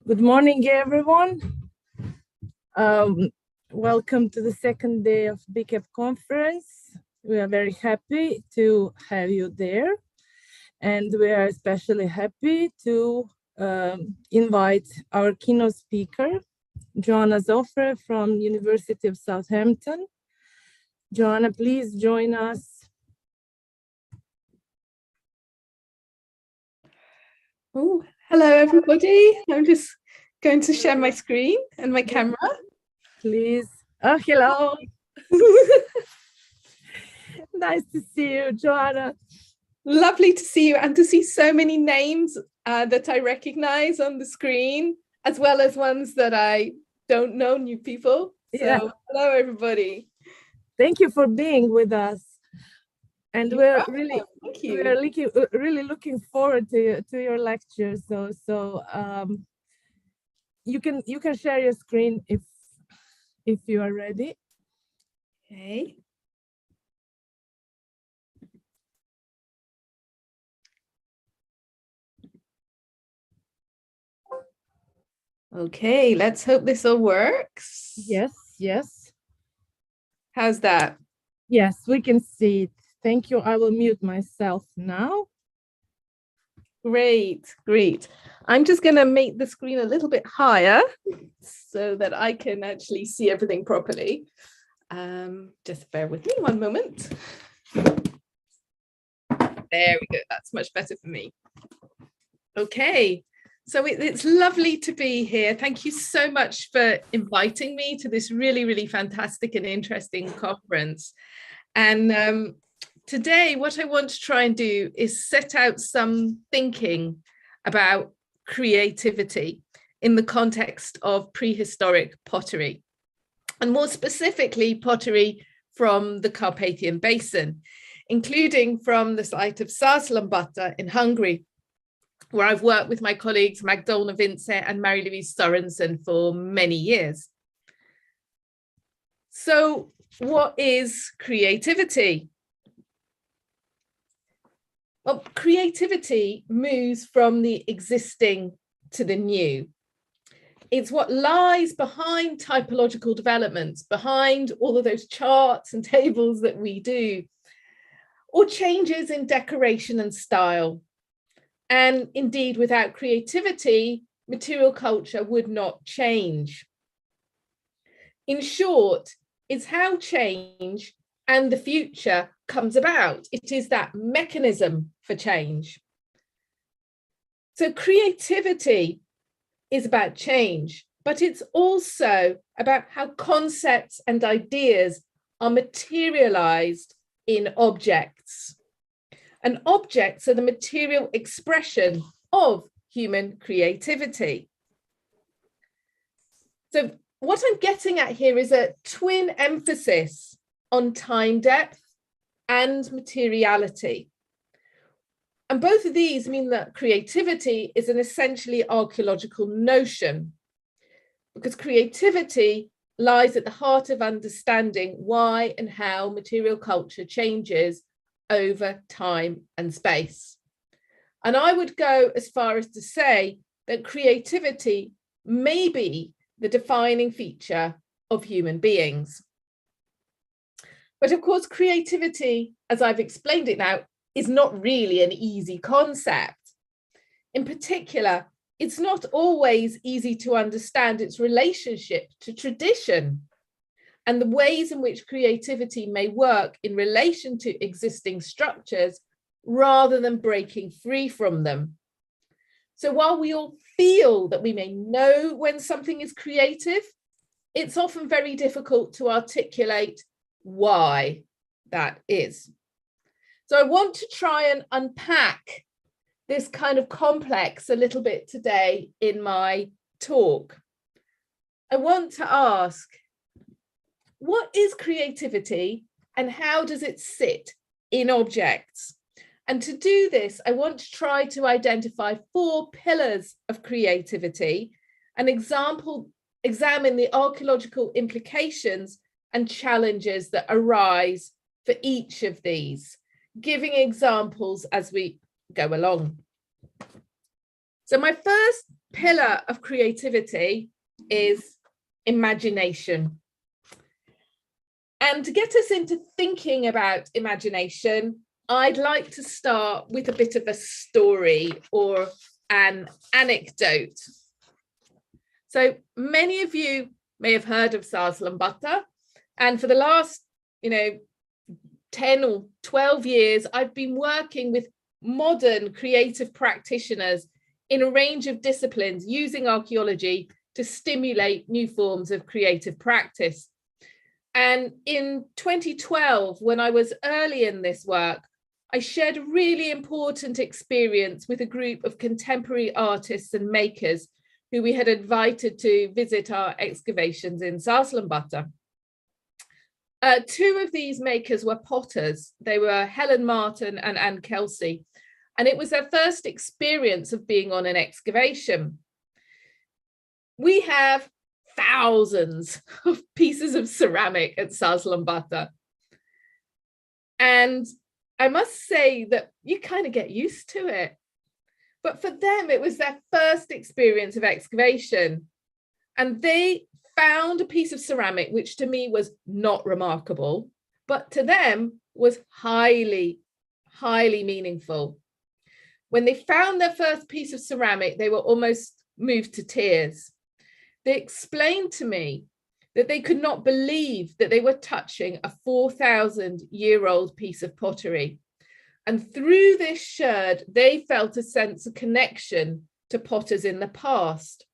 Good morning, everyone. Welcome to the second day of BECAP conference. We are very happy to have you there. And we are especially happy to invite our keynote speaker, Joanna from University of Southampton. Joanna, please join us. Oh, hello, everybody. I'm just going to share my screen and my camera. Please. Oh, hello. Nice to see you, Joanna. Lovely to see you and to see so many names that I recognize on the screen, as well as ones that I don't know, new people. So hello, everybody. Thank you for being with us. And we're really, really looking forward to your lecture. So you can share your screen if you are ready. Okay. Okay, let's hope this all works. Yes. How's that? Yes, we can see it. Thank you. I will mute myself now. Great. I'm just going to make the screen a little bit higher so that I can actually see everything properly. Just bear with me one moment. There we go. That's much better for me. Okay. So it's lovely to be here. Thank you so much for inviting me to this really, really fantastic and interesting conference. And today, what I want to try and do is set out some thinking about creativity in the context of prehistoric pottery, and more specifically, pottery from the Carpathian Basin, including from the site of Saaslambata in Hungary, where I've worked with my colleagues Magdalena Vince and Marie-Louise Sorensen for many years. So what is creativity? Well, creativity moves from the existing to the new. It's what lies behind typological developments, behind all of those charts and tables that we do, or changes in decoration and style. And indeed, without creativity, material culture would not change. In short, it's how change and the future comes about. It is that mechanism for change. So creativity is about change, but it's also about how concepts and ideas are materialized in objects. And objects are the material expression of human creativity. So what I'm getting at here is a twin emphasis on time depth and materiality. And both of these mean that creativity is an essentially archaeological notion, because creativity lies at the heart of understanding why and how material culture changes over time and space. And I would go as far as to say that creativity may be the defining feature of human beings. But of course, creativity, as I've explained it now, is not really an easy concept. In particular, it's not always easy to understand its relationship to tradition and the ways in which creativity may work in relation to existing structures rather than breaking free from them. So while we all feel that we may know when something is creative, it's often very difficult to articulate why that is. So I want to try and unpack this kind of complex a little bit today in my talk. I want to ask, what is creativity and how does it sit in objects? And to do this, I want to try to identify 4 pillars of creativity and examine the archaeological implications and challenges that arise for each of these, giving examples as we go along. So my first pillar of creativity is imagination. And to get us into thinking about imagination, I'd like to start with a bit of a story or an anecdote. So many of you may have heard of Sarslanbata, and for the last 10 or 12 years, I've been working with modern creative practitioners in a range of disciplines using archaeology to stimulate new forms of creative practice. And in 2012, when I was early in this work, I shared a really important experience with a group of contemporary artists and makers who we had invited to visit our excavations in Sarslanbata. 2 of these makers were potters. They were Helen Martin and Anne Kelsey, and it was their first experience of being on an excavation. We have thousands of pieces of ceramic at Sarslanbata, and I must say that you kind of get used to it. But for them, it was their first experience of excavation, and they found a piece of ceramic which to me was not remarkable, but to them was highly, highly meaningful. When they found their first piece of ceramic, they were almost moved to tears. They explained to me that they could not believe that they were touching a 4,000-year-old piece of pottery. And through this sherd, they felt a sense of connection to potters in the past.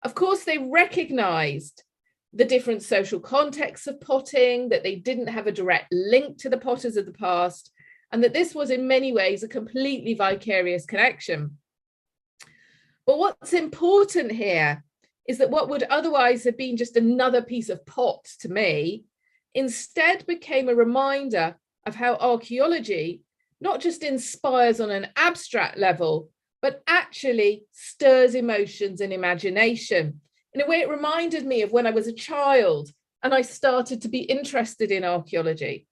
Of course, they recognized the different social contexts of potting, that they didn't have a direct link to the potters of the past, and that this was in many ways a completely vicarious connection. But what's important here is that what would otherwise have been just another piece of pot to me, instead became a reminder of how archaeology not just inspires on an abstract level, but actually stirs emotions and imagination. In a way, it reminded me of when I was a child and I started to be interested in archaeology.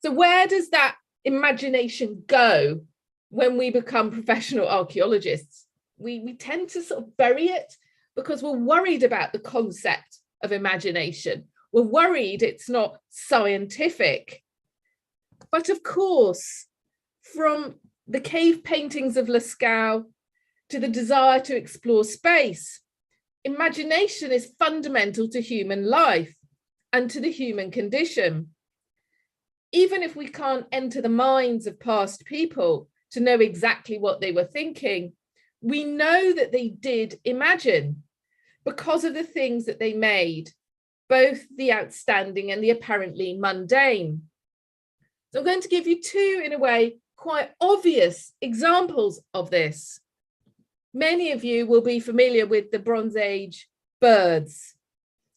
So where does that imagination go when we become professional archaeologists? We tend to sort of bury it because we're worried about the concept of imagination. We're worried it's not scientific. But of course, from the cave paintings of Lascaux to the desire to explore space. Imagination is fundamental to human life and to the human condition. Even if we can't enter the minds of past people to know exactly what they were thinking, we know that they did imagine because of the things that they made, both the outstanding and the apparently mundane. So I'm going to give you two, in a way, quite obvious examples of this. Many of you will be familiar with the Bronze Age birds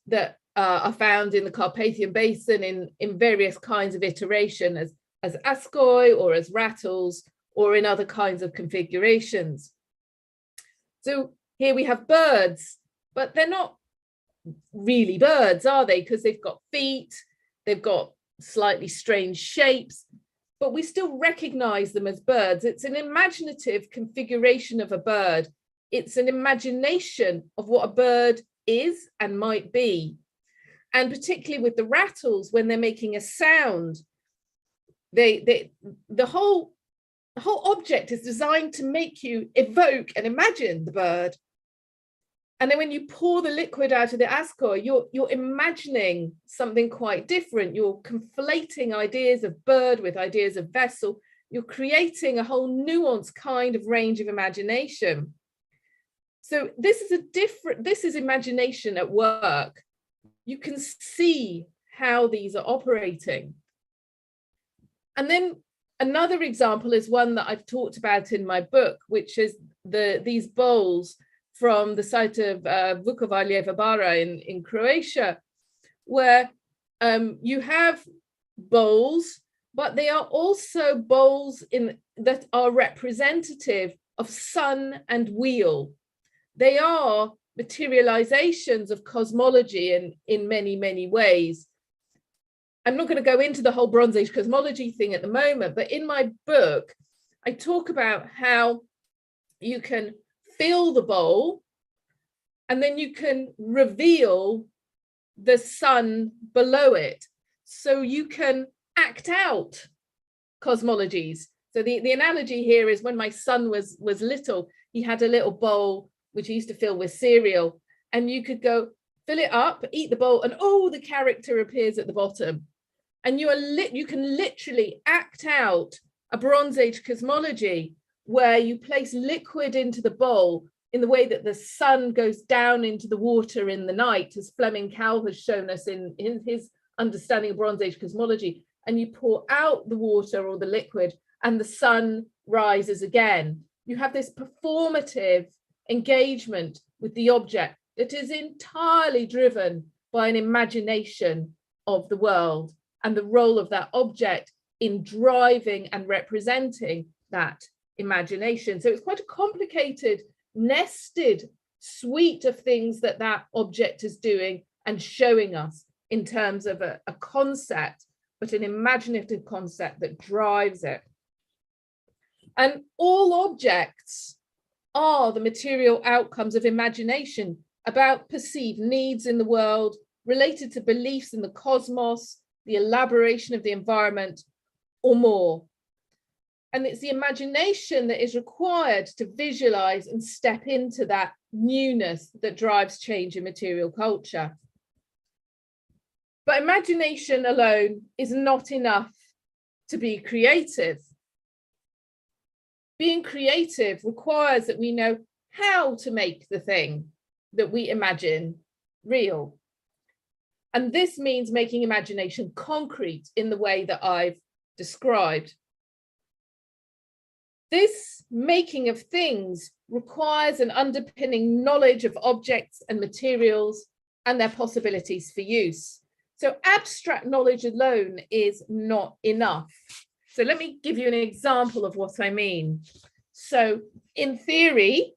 that are found in the Carpathian Basin in various kinds of iteration as ascoi or as rattles or in other kinds of configurations. So here we have birds, but they're not really birds, are they? Because they've got feet, they've got slightly strange shapes, but we still recognize them as birds. It's an imaginative configuration of a bird. It's an imagination of what a bird is and might be. And particularly with the rattles, when they're making a sound, the whole object is designed to make you evoke and imagine the bird. And then when you pour the liquid out of the ascoi, you're imagining something quite different. You're conflating ideas of bird with ideas of vessel. You're creating a whole nuanced kind of range of imagination. So this is imagination at work. You can see how these are operating. And then another example is one that I've talked about in my book, which is these bowls from the site of Vukovarljeva Bara in Croatia, where you have bowls, but they are also bowls that are representative of sun and wheel. They are materializations of cosmology in many, many ways. I'm not going to go into the whole Bronze Age cosmology thing at the moment, but in my book, I talk about how you can fill the bowl and then you can reveal the sun below it. So you can act out cosmologies. So the analogy here is when my son was little, he had a little bowl which he used to fill with cereal, and you could go fill it up, eat the bowl, and oh, the character appears at the bottom. And you can literally act out a Bronze Age cosmology where you place liquid into the bowl in the way that the sun goes down into the water in the night, as Fleming Cal has shown us in his understanding of Bronze Age cosmology, and you pour out the water or the liquid and the sun rises again. You have this performative engagement with the object that is entirely driven by an imagination of the world and the role of that object in driving and representing that imagination. So it's quite a complicated, nested suite of things that object is doing and showing us in terms of a concept, but an imaginative concept that drives it. And all objects are the material outcomes of imagination about perceived needs in the world, related to beliefs in the cosmos, the elaboration of the environment, or more. And it's the imagination that is required to visualize and step into that newness that drives change in material culture. But imagination alone is not enough to be creative. Being creative requires that we know how to make the thing that we imagine real. And this means making imagination concrete in the way that I've described. This making of things requires an underpinning knowledge of objects and materials and their possibilities for use. So abstract knowledge alone is not enough. So let me give you an example of what I mean. So in theory,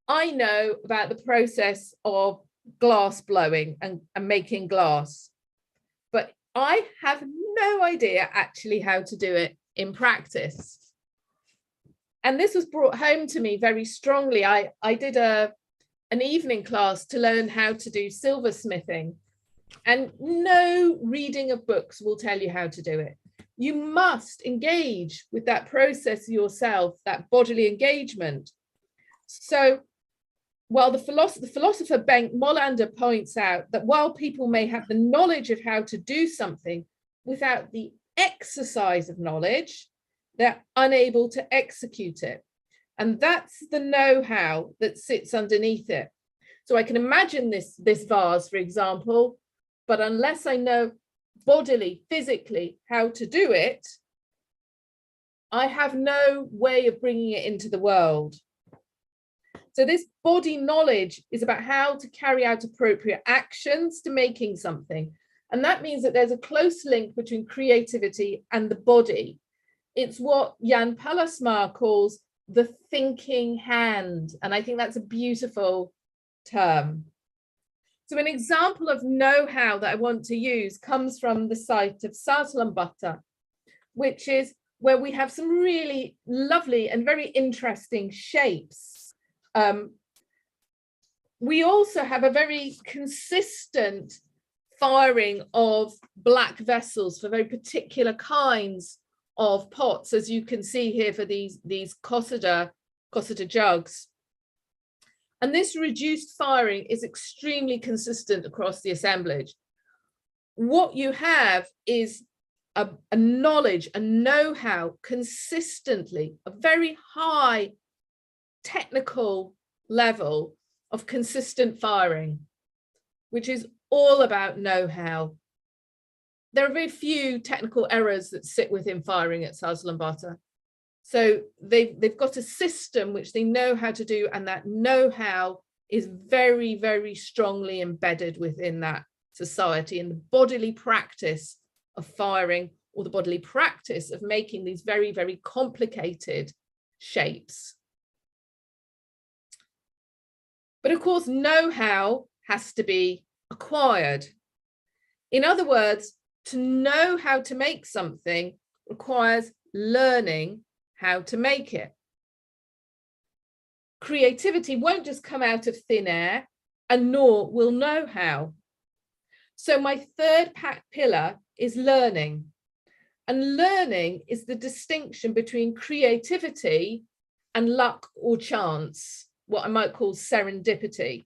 I know about the process of glass blowing and making glass, but I have no idea actually how to do it in practice. And this was brought home to me very strongly. I did an evening class to learn how to do silversmithing, and no reading of books will tell you how to do it. You must engage with that process yourself, that bodily engagement. So while the philosopher Bengt Molander points out that while people may have the knowledge of how to do something, without the exercise of knowledge, they're unable to execute it. And that's the know-how that sits underneath it. So I can imagine this vase, for example, but unless I know bodily, physically how to do it, I have no way of bringing it into the world. So this body knowledge is about how to carry out appropriate actions to making something. And that means that there's a close link between creativity and the body. It's what Jan Pallasmaa calls the thinking hand. And I think that's a beautiful term. So an example of know-how that I want to use comes from the site of Saarlandbutter, which is where we have some really lovely and very interesting shapes. We also have a very consistent firing of black vessels for very particular kinds of pots, as you can see here for these Cossida jugs. And this reduced firing is extremely consistent across the assemblage. What you have is a knowledge, a know-how consistently, a very high technical level of consistent firing, which is all about know-how. There are very few technical errors that sit within firing at Saarlandbutter. So they've got a system which they know how to do, and that know-how is very, very strongly embedded within that society, and the bodily practice of firing, or the bodily practice of making these very, very complicated shapes. But of course, know-how has to be acquired. In other words, to know how to make something requires learning how to make it. Creativity won't just come out of thin air, and nor will know-how. So my third pillar is learning. And learning is the distinction between creativity and luck or chance, what I might call serendipity.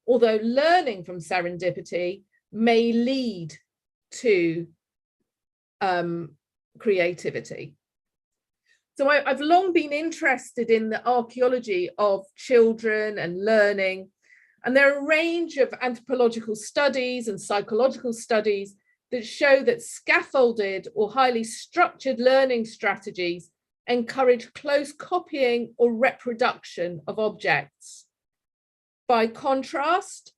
Although learning from serendipity may lead to creativity. So I've long been interested in the archaeology of children and learning. And there are a range of anthropological studies and psychological studies that show that scaffolded or highly structured learning strategies encourage close copying or reproduction of objects. By contrast,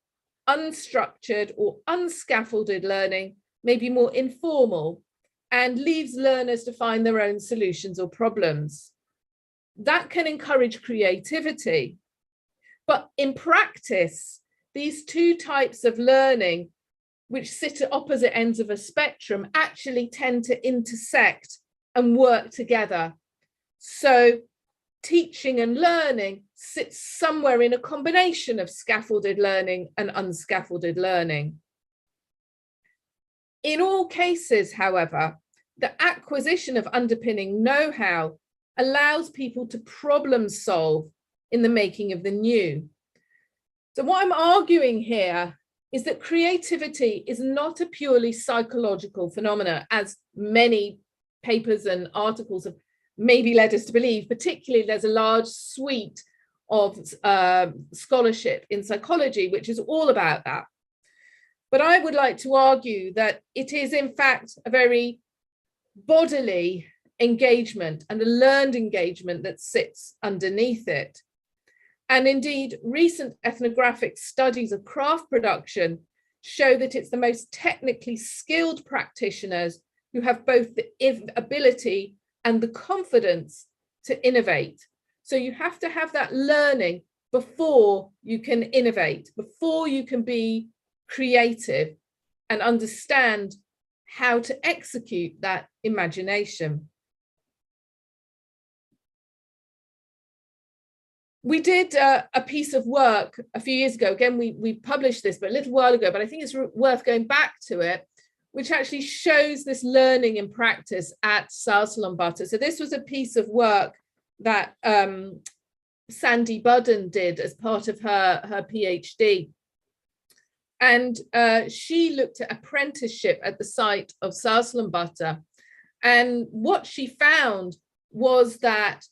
unstructured or unscaffolded learning may be more informal and leaves learners to find their own solutions or problems. That can encourage creativity. But in practice, these two types of learning, which sit at opposite ends of a spectrum, actually tend to intersect and work together. So teaching and learning sits somewhere in a combination of scaffolded learning and unscaffolded learning. In all cases, however, the acquisition of underpinning know-how allows people to problem solve in the making of the new. So what I'm arguing here is that creativity is not a purely psychological phenomenon, as many papers and articles have maybe led us to believe. Particularly, there's a large suite of scholarship in psychology, which is all about that. But I would like to argue that it is, in fact, a very bodily engagement and a learned engagement that sits underneath it. And indeed, recent ethnographic studies of craft production show that it's the most technically skilled practitioners who have both the ability and the confidence to innovate. So you have to have that learning before you can innovate, before you can be creative and understand how to execute that imagination. We did a piece of work a few years ago. Again, we published this, but a little while ago, but I think it's worth going back to it, which actually shows this learning in practice at Saarlandbutter. So this was a piece of work that Sandy Budden did as part of her PhD. And she looked at apprenticeship at the site of Sarslandbutter. And what she found was that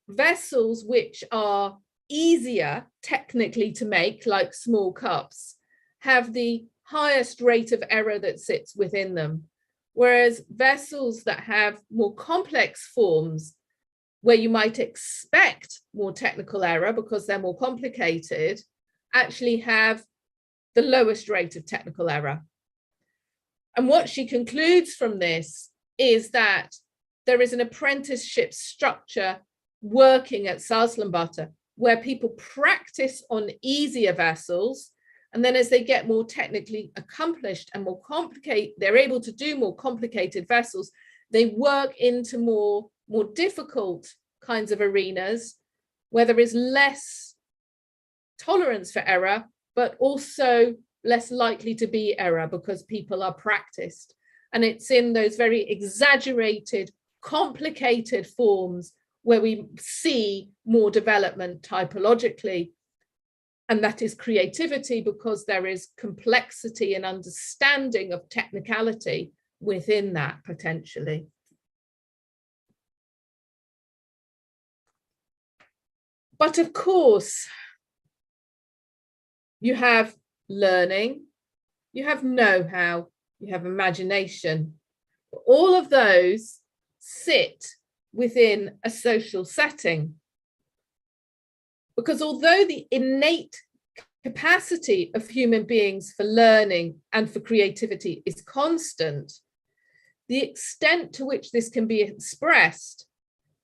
vessels which are easier technically to make, like small cups, have the highest rate of error that sits within them. Whereas vessels that have more complex forms, where you might expect more technical error because they're more complicated, actually have the lowest rate of technical error. And what she concludes from this is that there is an apprenticeship structure working at Sarslandbutter where people practice on easier vessels, and then as they get more technically accomplished and more complicated, they're able to do more complicated vessels, they work into more difficult kinds of arenas where there is less tolerance for error, but also less likely to be error because people are practiced. And it's in those very exaggerated, complicated forms where we see more development typologically. And that is creativity, because there is complexity and understanding of technicality within that potentially. But of course, you have learning, you have know-how, you have imagination. All of those sit within a social setting. Because although the innate capacity of human beings for learning and for creativity is constant, the extent to which this can be expressed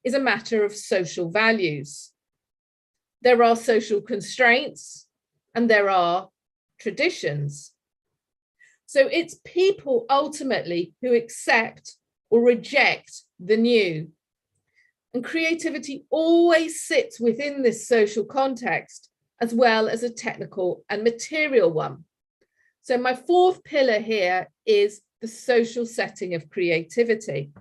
is a matter of social values. There are social constraints and there are traditions. So it's people ultimately who accept or reject the new. And creativity always sits within this social context, as well as a technical and material one. So my fourth pillar here is the social setting of creativity.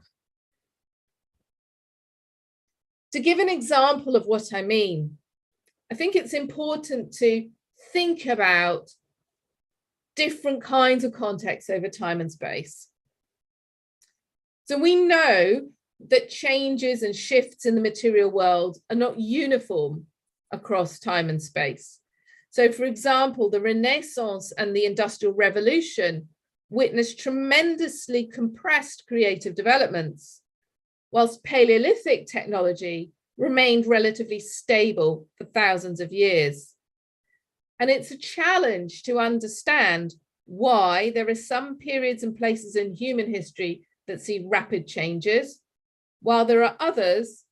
To give an example of what I mean, I think it's important to think about different kinds of contexts over time and space. So we know that changes and shifts in the material world are not uniform across time and space. So, for example, the Renaissance and the Industrial Revolution witnessed tremendously compressed creative developments, whilst Paleolithic technology remained relatively stable for thousands of years. And it's a challenge to understand why there are some periods and places in human history that see rapid changes, while there are others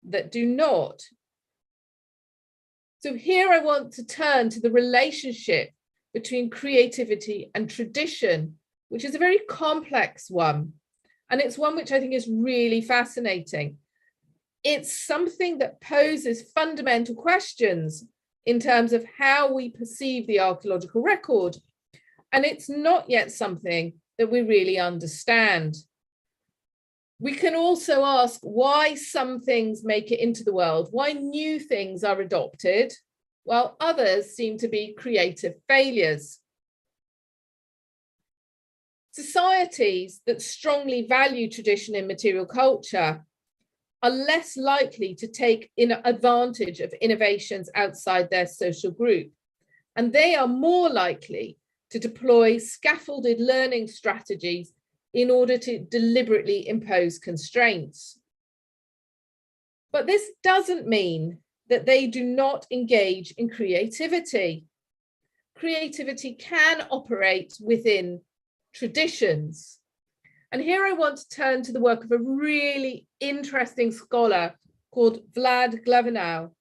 that do not. So here I want to turn to the relationship between creativity and tradition, which is a very complex one. And it's one which I think is really fascinating. It's something that poses fundamental questions in terms of how we perceive the archaeological record. And it's not yet something that we really understand. We can also ask why some things make it into the world, why new things are adopted, while others seem to be creative failures. Societies that strongly value tradition in material culture are less likely to take advantage of innovations outside their social group, and they are more likely to deploy scaffolded learning strategies in order to deliberately impose constraints. But this doesn't mean that they do not engage in creativity. Creativity can operate within traditions. And here I want to turn to the work of a really interesting scholar called Vlad Glavinau,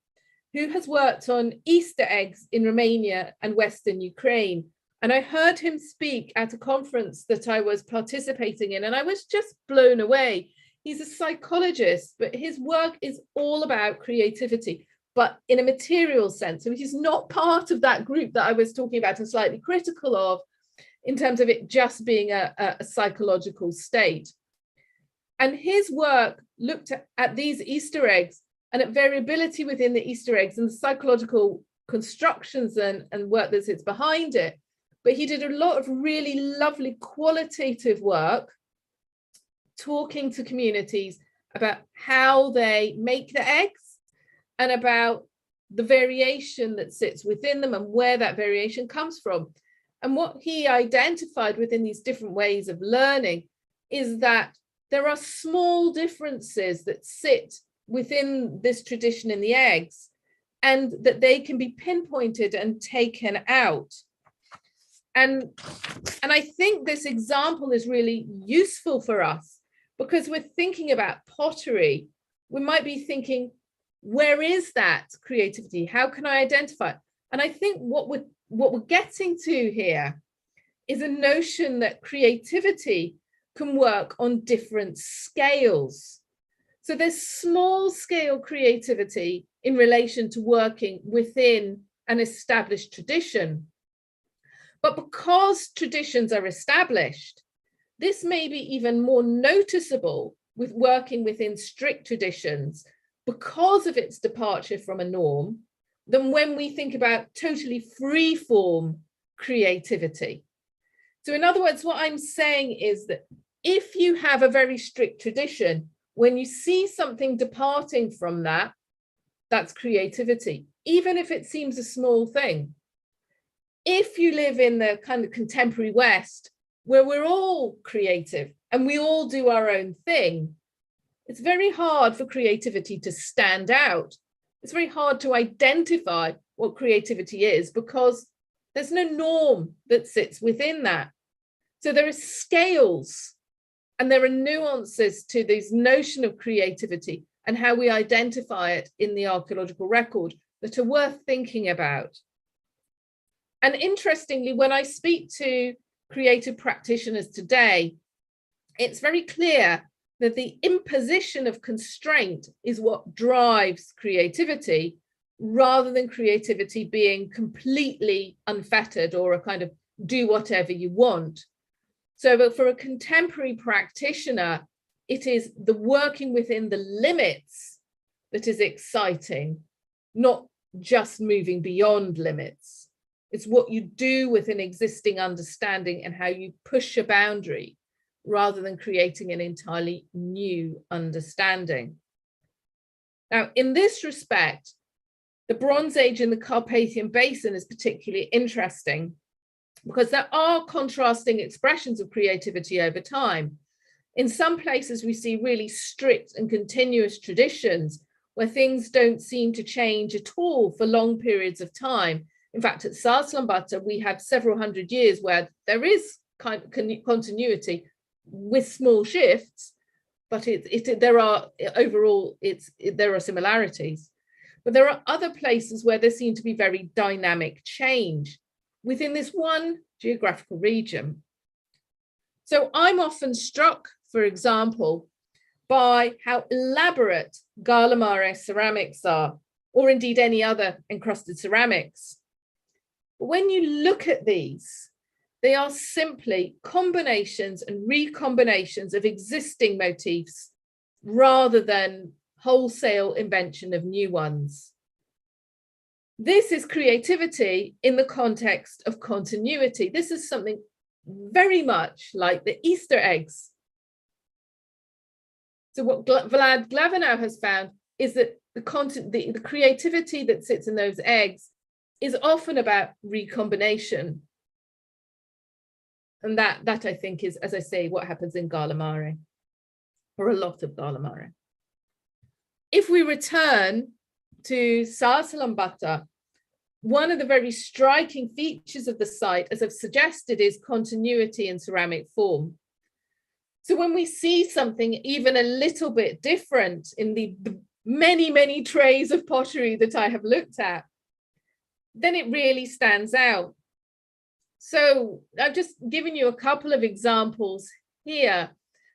who has worked on Easter eggs in Romania and Western Ukraine. And I heard him speak at a conference that I was participating in, and I was just blown away. He's a psychologist, but his work is all about creativity, but in a material sense. So he's not part of that group that I was talking about and slightly critical of in terms of it just being a psychological state. And his work looked at these Easter eggs and at variability within the Easter eggs and the psychological constructions and work that sits behind it. But he did a lot of really lovely qualitative work talking to communities about how they make the eggs and about the variation that sits within them and where that variation comes from. And what he identified within these different ways of learning is that there are small differences that sit within this tradition in the eggs, and that they can be pinpointed and taken out. And I think this example is really useful for us, because we're thinking about pottery. We might be thinking, where is that creativity? How can I identify it? And I think what we're getting to here is a notion that creativity can work on different scales. So there's small scale creativity in relation to working within an established tradition. But because traditions are established, this may be even more noticeable with working within strict traditions because of its departure from a norm than when we think about totally free form creativity. So in other words, what I'm saying is that if you have a very strict tradition, when you see something departing from that, that's creativity, even if it seems a small thing. If you live in the kind of contemporary West, where we're all creative and we all do our own thing, it's very hard for creativity to stand out. It's very hard to identify what creativity is because there's no norm that sits within that. So there are scales and there are nuances to this notion of creativity and how we identify it in the archaeological record that are worth thinking about. And interestingly, when I speak to creative practitioners today, it's very clear that the imposition of constraint is what drives creativity, rather than creativity being completely unfettered or a kind of do whatever you want. So but for a contemporary practitioner, it is the working within the limits that is exciting, not just moving beyond limits. It's what you do with an existing understanding and how you push a boundary rather than creating an entirely new understanding. Now, in this respect, the Bronze Age in the Carpathian Basin is particularly interesting because there are contrasting expressions of creativity over time. In some places, we see really strict and continuous traditions where things don't seem to change at all for long periods of time. In fact, at Saas-Lambata, we have several hundred years where there is kind of continuity with small shifts, but there are similarities. But there are other places where there seem to be very dynamic change within this one geographical region. So I'm often struck, for example, by how elaborate Garlamare ceramics are, or indeed any other encrusted ceramics. But when you look at these, they are simply combinations and recombinations of existing motifs rather than wholesale invention of new ones. This is creativity in the context of continuity. This is something very much like the Easter eggs. So what Vlad Glavinau has found is that the creativity that sits in those eggs is often about recombination. And that I think is, as I say, what happens in Garlamare, or a lot of Garlamare. If we return to Saas-Lambata, one of the very striking features of the site, as I've suggested, is continuity in ceramic form. So when we see something even a little bit different in the many, many trays of pottery that I have looked at, then it really stands out. So I've just given you a couple of examples here.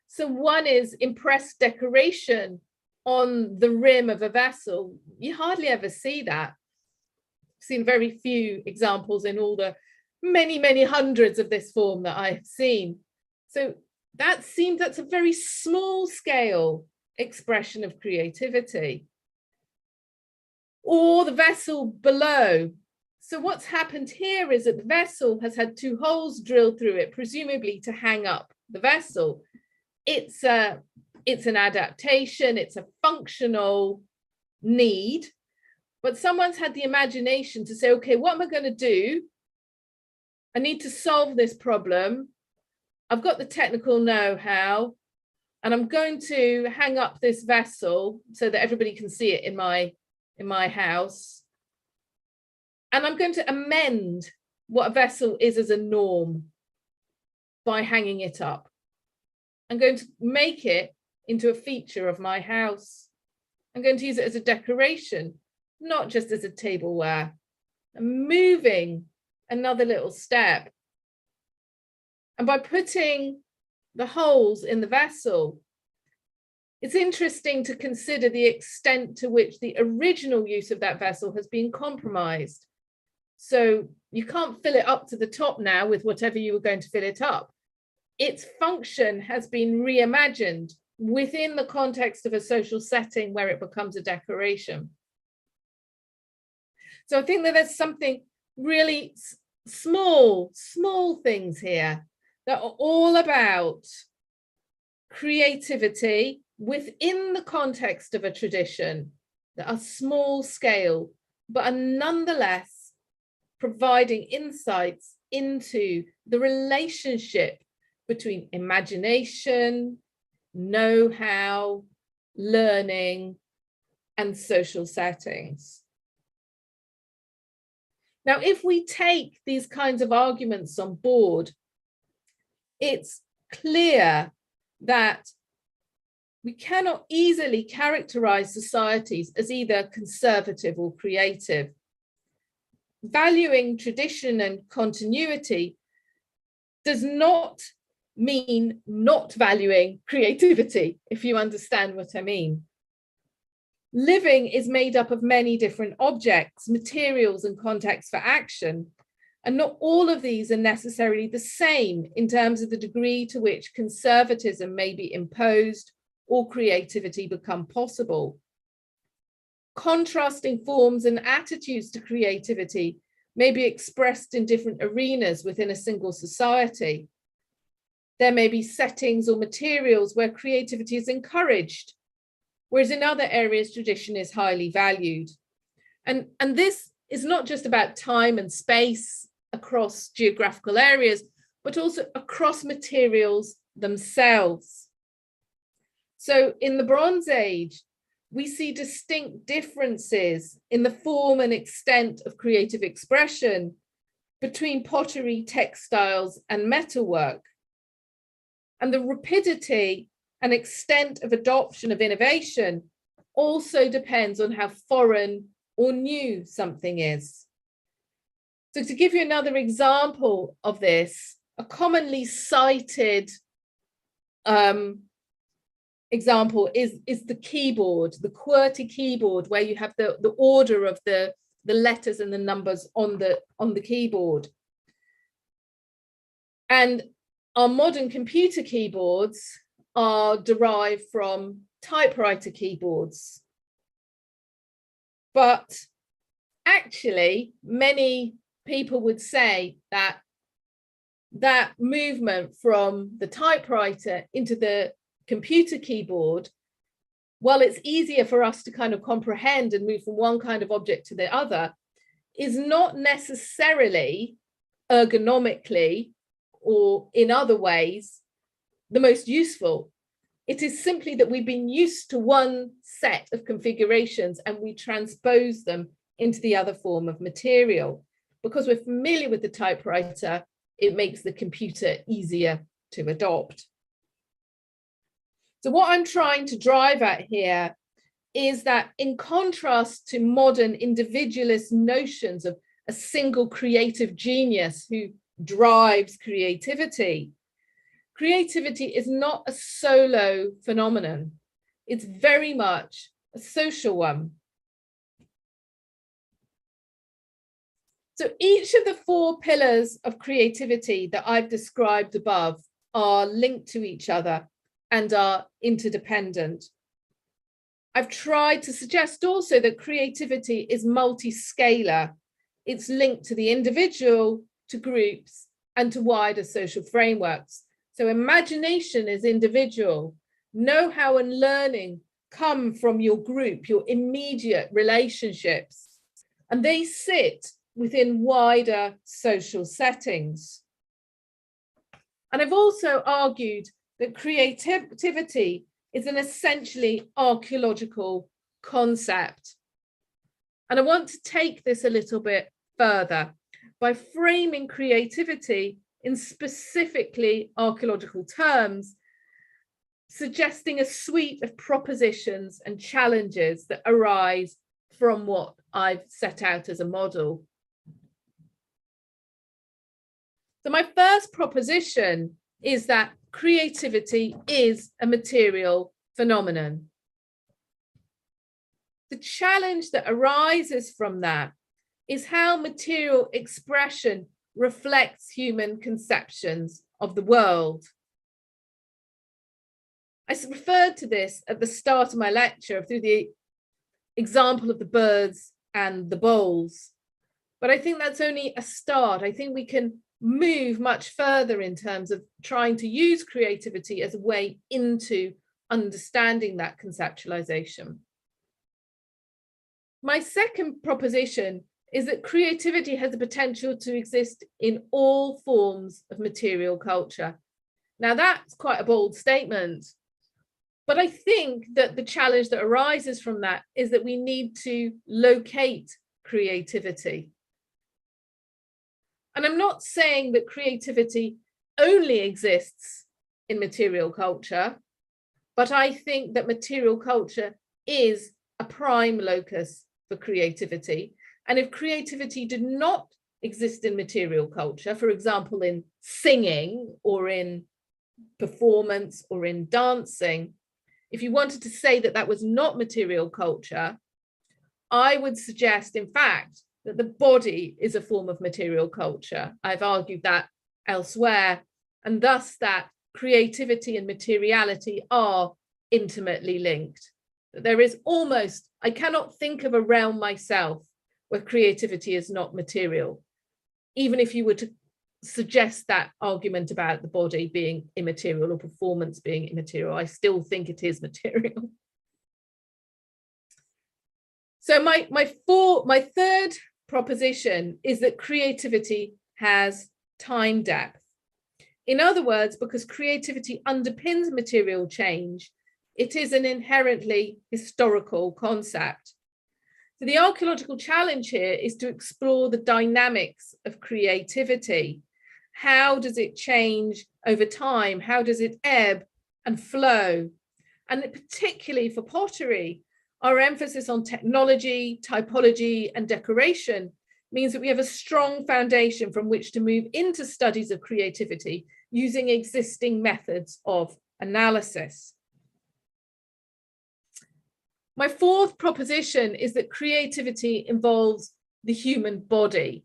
So one is impressed decoration on the rim of a vessel. You hardly ever see that. I've seen very few examples in all the many, many hundreds of this form that I have seen. So that's a very small scale expression of creativity. or the vessel below. So what's happened here is that the vessel has had 2 holes drilled through it, presumably to hang up the vessel. It's an adaptation, it's a functional need, but someone's had the imagination to say, okay, what am I going to do? I need to solve this problem. I've got the technical know-how, and I'm going to hang up this vessel so that everybody can see it in my house. And I'm going to amend what a vessel is as a norm by hanging it up. I'm going to make it into a feature of my house. I'm going to use it as a decoration, not just as a tableware. I'm moving another little step. And by putting the holes in the vessel, it's interesting to consider the extent to which the original use of that vessel has been compromised. So you can't fill it up to the top now with whatever you were going to fill it up. Its function has been reimagined within the context of a social setting where it becomes a decoration. So I think that there's something really small things here that are all about creativity within the context of a tradition, that are small scale, but are nonetheless providing insights into the relationship between imagination, know-how, learning, and social settings. Now, if we take these kinds of arguments on board, it's clear that we cannot easily characterize societies as either conservative or creative. Valuing tradition and continuity does not mean not valuing creativity, if you understand what I mean. Living is made up of many different objects, materials, and contexts for action, and not all of these are necessarily the same in terms of the degree to which conservatism may be imposed or creativity become possible. Contrasting forms and attitudes to creativity may be expressed in different arenas within a single society. There may be settings or materials where creativity is encouraged, whereas in other areas, tradition is highly valued. And this is not just about time and space across geographical areas, but also across materials themselves. So in the Bronze Age, we see distinct differences in the form and extent of creative expression between pottery, textiles, and metalwork. And the rapidity and extent of adoption of innovation also depends on how foreign or new something is. So to give you another example of this, a commonly cited example is the keyboard, the QWERTY keyboard, where you have the order of the letters and the numbers on the keyboard. And our modern computer keyboards are derived from typewriter keyboards. But actually, many people would say that that movement from the typewriter into the computer keyboard, while it's easier for us to kind of comprehend and move from one kind of object to the other, is not necessarily ergonomically or in other ways the most useful. It is simply that we've been used to one set of configurations and we transpose them into the other form of material. Because we're familiar with the typewriter, it makes the computer easier to adopt. So what I'm trying to drive at here is that in contrast to modern individualist notions of a single creative genius who drives creativity, creativity is not a solo phenomenon. It's very much a social one. So each of the 4 pillars of creativity that I've described above are linked to each other and are interdependent. I've tried to suggest also that creativity is multi-scalar. It's linked to the individual, to groups, and to wider social frameworks. So imagination is individual. Know-how and learning come from your group, your immediate relationships, and they sit within wider social settings. And I've also argued that creativity is an essentially archaeological concept. And I want to take this a little bit further by framing creativity in specifically archaeological terms, suggesting a suite of propositions and challenges that arise from what I've set out as a model. So my first proposition is that creativity is a material phenomenon. The challenge that arises from that is how material expression reflects human conceptions of the world. I referred to this at the start of my lecture through the example of the birds and the bowls, but I think that's only a start. I think we can move much further in terms of trying to use creativity as a way into understanding that conceptualization. My second proposition is that creativity has the potential to exist in all forms of material culture. Now, that's quite a bold statement, but I think that the challenge that arises from that is that we need to locate creativity. And I'm not saying that creativity only exists in material culture, but I think that material culture is a prime locus for creativity. And if creativity did not exist in material culture, for example, in singing or in performance or in dancing, if you wanted to say that that was not material culture, I would suggest, in fact, that the body is a form of material culture. I've argued that elsewhere, and thus that creativity and materiality are intimately linked. There is almost, I cannot think of a realm myself where creativity is not material, even if you were to suggest that argument about the body being immaterial or performance being immaterial. I still think it is material. So my third proposition is that creativity has time depth. In other words, because creativity underpins material change, it is an inherently historical concept. So the archaeological challenge here is to explore the dynamics of creativity. How does it change over time? How does it ebb and flow? And particularly for pottery, our emphasis on technology, typology, and decoration means that we have a strong foundation from which to move into studies of creativity using existing methods of analysis. My fourth proposition is that creativity involves the human body.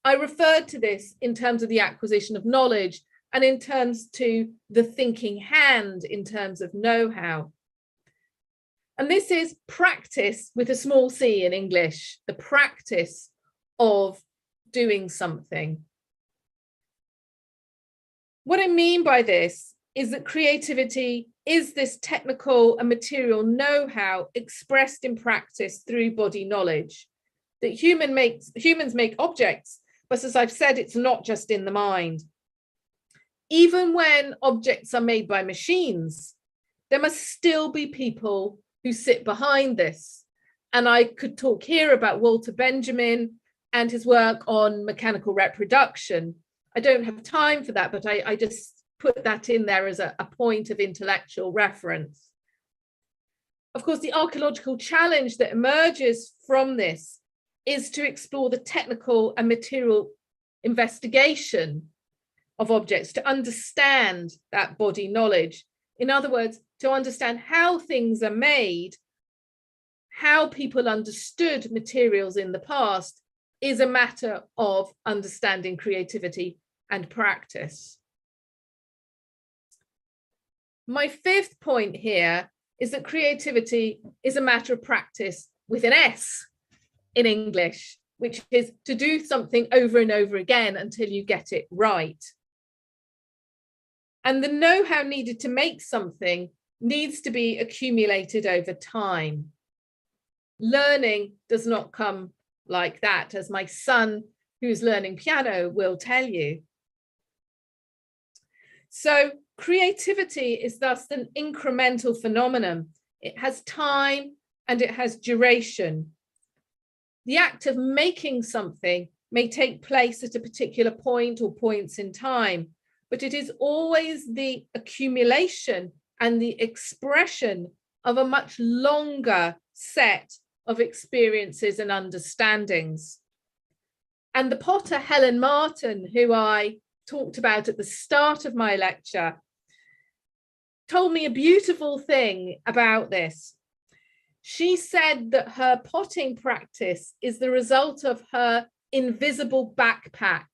I referred to this in terms of the acquisition of knowledge and in terms to the thinking hand in terms of know-how. And this is practice with a small c in English, the practice of doing something. What I mean by this is that creativity is this technical and material know-how expressed in practice through body knowledge, that humans make objects, but as I've said, it's not just in the mind. Even when objects are made by machines, there must still be people who sit behind this. And I could talk here about Walter Benjamin and his work on mechanical reproduction. I don't have time for that, but I just put that in there as a point of intellectual reference. Of course, the archaeological challenge that emerges from this is to explore the technical and material investigation of objects, to understand that body knowledge. In other words, to understand how things are made, how people understood materials in the past is a matter of understanding creativity and practice. My fifth point here is that creativity is a matter of practice with an S in English, which is to do something over and over again until you get it right. And the know-how needed to make something needs to be accumulated over time. Learning does not come like that, as my son, who's learning piano, will tell you. So creativity is thus an incremental phenomenon. It has time and it has duration. The act of making something may take place at a particular point or points in time, but it is always the accumulation and the expression of a much longer set of experiences and understandings. And the potter Helen Martin, who I talked about at the start of my lecture, told me a beautiful thing about this. She said that her potting practice is the result of her invisible backpack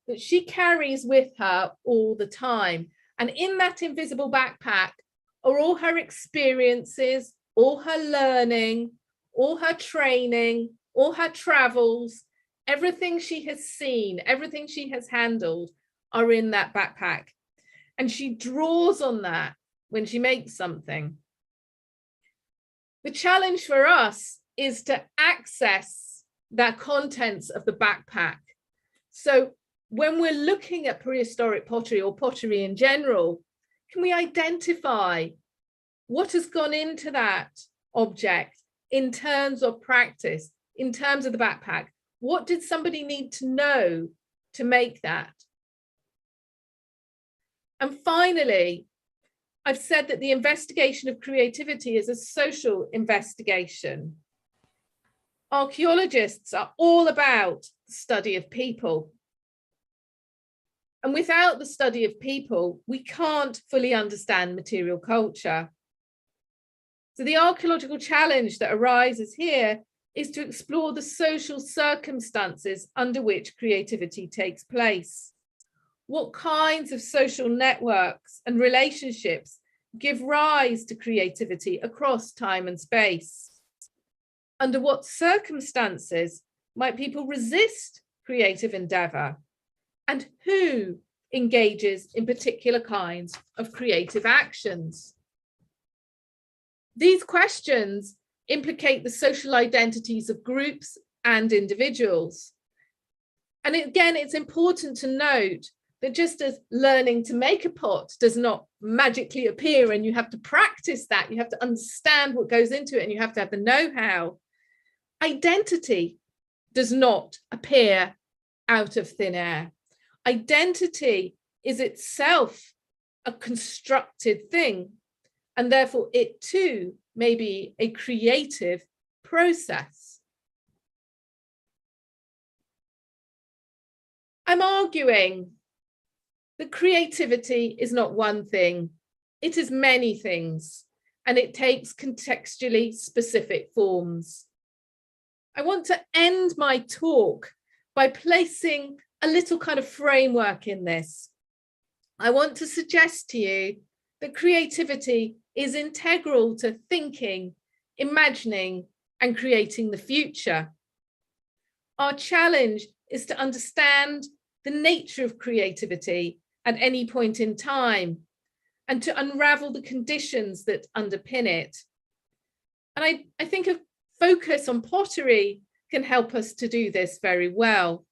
that she carries with her all the time. And in that invisible backpack are all her experiences, all her learning, all her training, all her travels, everything she has seen, everything she has handled are in that backpack. And she draws on that when she makes something. The challenge for us is to access the contents of the backpack. So when we're looking at prehistoric pottery or pottery in general, can we identify what has gone into that object in terms of practice, in terms of the backpack? What did somebody need to know to make that? And finally, I've said that the investigation of creativity is a social investigation. Archaeologists are all about the study of people. And without the study of people, we can't fully understand material culture. So the archaeological challenge that arises here is to explore the social circumstances under which creativity takes place. What kinds of social networks and relationships give rise to creativity across time and space? Under what circumstances might people resist creative endeavor? And who engages in particular kinds of creative actions? These questions implicate the social identities of groups and individuals. And again, it's important to note that just as learning to make a pot does not magically appear and you have to practice that, you have to understand what goes into it and you have to have the know-how, identity does not appear out of thin air. Identity is itself a constructed thing, and therefore it too may be a creative process. I'm arguing that creativity is not one thing, it is many things, and it takes contextually specific forms. I want to end my talk by placing a little kind of framework in this. I want to suggest to you that creativity is integral to thinking, imagining, and creating the future. Our challenge is to understand the nature of creativity at any point in time and to unravel the conditions that underpin it. And I think a focus on pottery can help us to do this very well.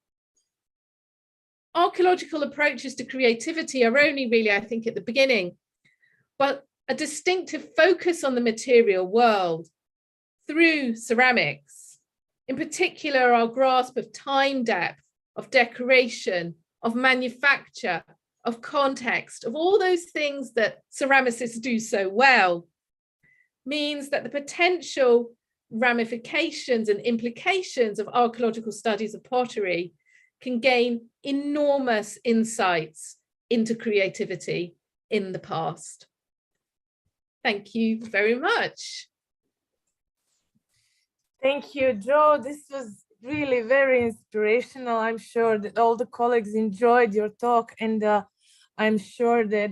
Archaeological approaches to creativity are only really, I think, at the beginning, but a distinctive focus on the material world through ceramics, in particular our grasp of time depth, of decoration, of manufacture, of context, of all those things that ceramicists do so well, means that the potential ramifications and implications of archaeological studies of pottery can gain enormous insights into creativity in the past. Thank you very much. Thank you, Jo. This was really very inspirational. I'm sure that all the colleagues enjoyed your talk, and I'm sure that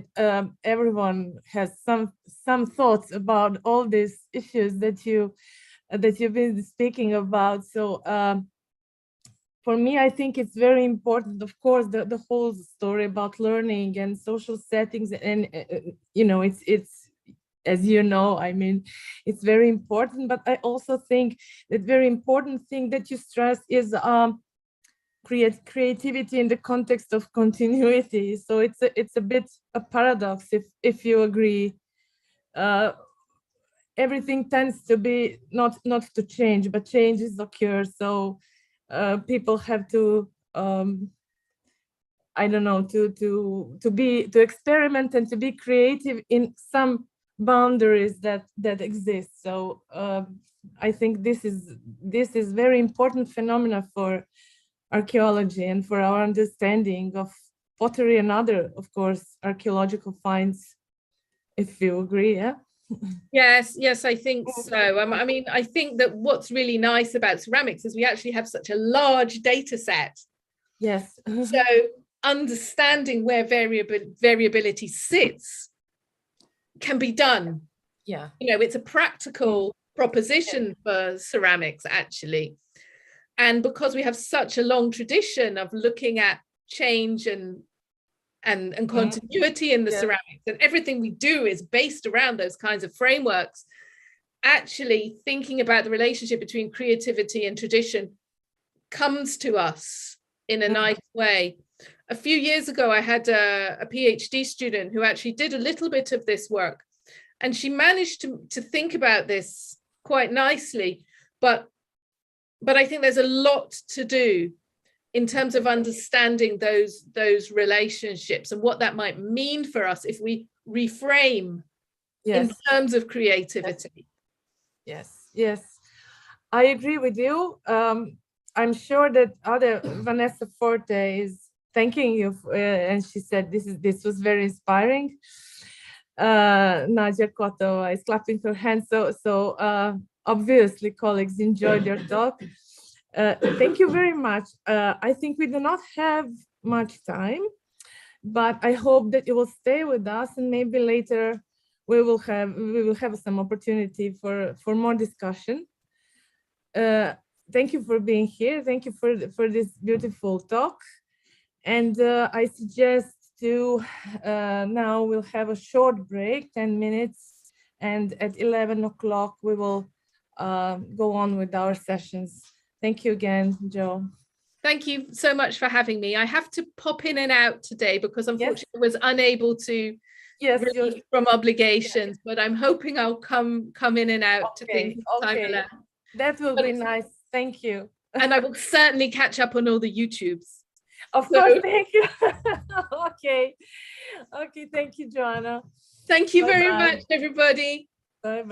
everyone has some thoughts about all these issues that you've been speaking about. So for me, I think it's very important, of course, the whole story about learning and social settings, and you know, it's as you know, I mean, it's very important. But I also think that very important thing that you stress is creativity in the context of continuity. So it's a bit a paradox, if you agree. Everything tends to be not to change, but changes occur. So people have to I don't know, to experiment and to be creative in some boundaries that exist. So I think this is very important phenomena for archaeology and for our understanding of pottery and other, of course, archaeological finds, if you agree. Yeah. Yes, I think so. I mean, I think that what's really nice about ceramics is we actually have such a large data set. Yes. So understanding where variability sits can be done. Yeah. You know, it's a practical proposition for ceramics, actually. And because we have such a long tradition of looking at change and continuity in the ceramics, and everything we do is based around those kinds of frameworks, actually thinking about the relationship between creativity and tradition comes to us in a nice way. A few years ago, I had a PhD student who actually did a little bit of this work, and she managed to think about this quite nicely. But I think there's a lot to do in terms of understanding those relationships and what that might mean for us if we reframe in terms of creativity. Yes, I agree with you. I'm sure that other Vanessa Forte is thanking you, and she said this was very inspiring. Nadia Cotto is clapping her hands. So obviously, colleagues enjoyed your talk. Thank you very much. I think we do not have much time, but I hope that you will stay with us, and maybe later we will have some opportunity for more discussion. Thank you for being here. Thank you for this beautiful talk. And I suggest to now we'll have a short break, 10 minutes, and at 11 o'clock we will go on with our sessions. Thank you again, Jo. Thank you so much for having me. I have to pop in and out today because unfortunately I was unable to release from obligations, but I'm hoping I'll come in and out to things time allowed. That will be nice. Thank you. And I will certainly catch up on all the YouTubes. Of course, thank you. Okay, thank you, Joanna. Thank you very much, everybody. Bye-bye.